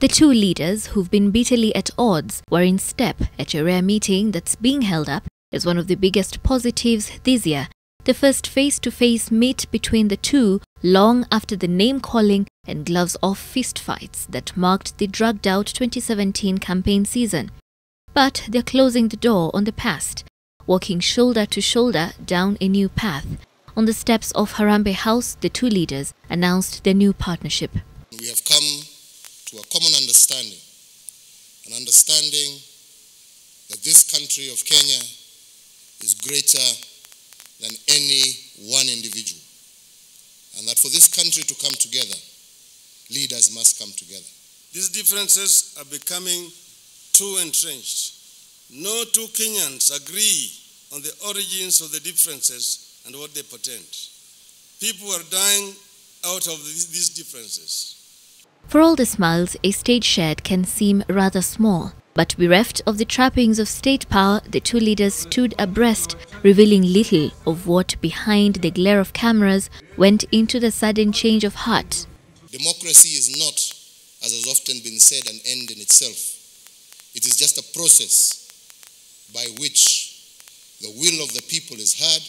The two leaders, who've been bitterly at odds, were in step at a rare meeting that's being held up as one of the biggest positives this year, the first face-to-face meet between the two long after the name-calling and gloves-off fistfights that marked the drugged-out 2017 campaign season. But they're closing the door on the past, walking shoulder to shoulder down a new path. On the steps of Harambee House, the two leaders announced their new partnership. We have come to a common understanding, an understanding that this country of Kenya is greater than any one individual, and that for this country to come together, leaders must come together. These differences are becoming too entrenched. No two Kenyans agree on the origins of the differences and what they portend. People are dying out of these differences. For all the smiles a state shared can seem rather small, but bereft of the trappings of state power, the two leaders stood abreast, revealing little of what behind the glare of cameras went into the sudden change of heart. Democracy is not, as has often been said, an end in itself. It is just a process by which the will of the people is heard,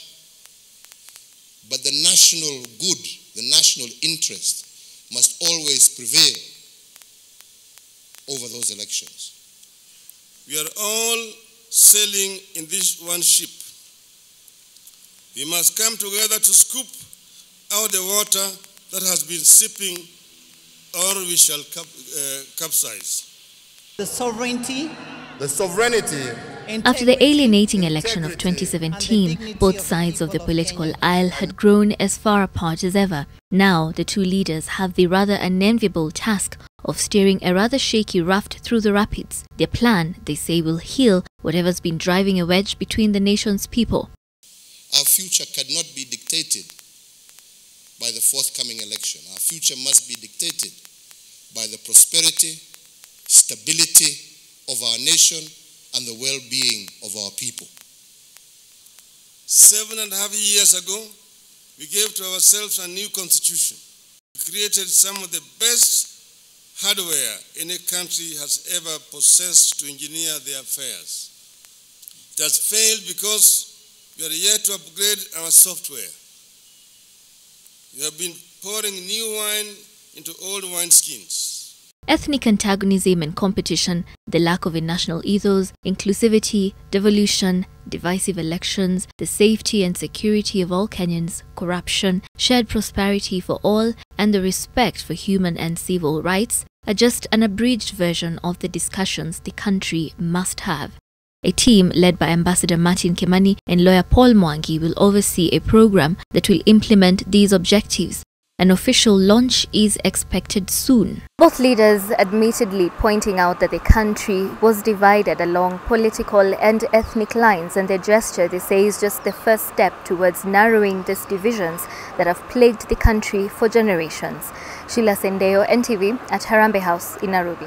but the national good, the national interest, must always prevail over those elections. We are all sailing in this one ship. We must come together to scoop out the water that has been sipping, or we shall capsize. The sovereignty. After the alienating election of 2017, both sides of the political aisle had grown as far apart as ever. Now, the two leaders have the rather unenviable task of steering a rather shaky raft through the rapids. Their plan, they say, will heal whatever's been driving a wedge between the nation's people. Our future cannot be dictated by the forthcoming election. Our future must be dictated by the prosperity, stability of our nation and the well-being of our people. 7.5 years ago, we gave to ourselves a new constitution. We created some of the best hardware any country has ever possessed to engineer their affairs. It has failed because we are yet to upgrade our software. We have been pouring new wine into old wineskins. Ethnic antagonism and competition, the lack of a national ethos, inclusivity, devolution, divisive elections, the safety and security of all Kenyans, corruption, shared prosperity for all, and the respect for human and civil rights are just an abridged version of the discussions the country must have. A team led by Ambassador Martin Kimani and lawyer Paul Mwangi will oversee a program that will implement these objectives. An official launch is expected soon. Both leaders admittedly pointing out that the country was divided along political and ethnic lines, and their gesture, they say, is just the first step towards narrowing these divisions that have plagued the country for generations. Sheila Sendeyo, NTV, at Harambee House in Nairobi.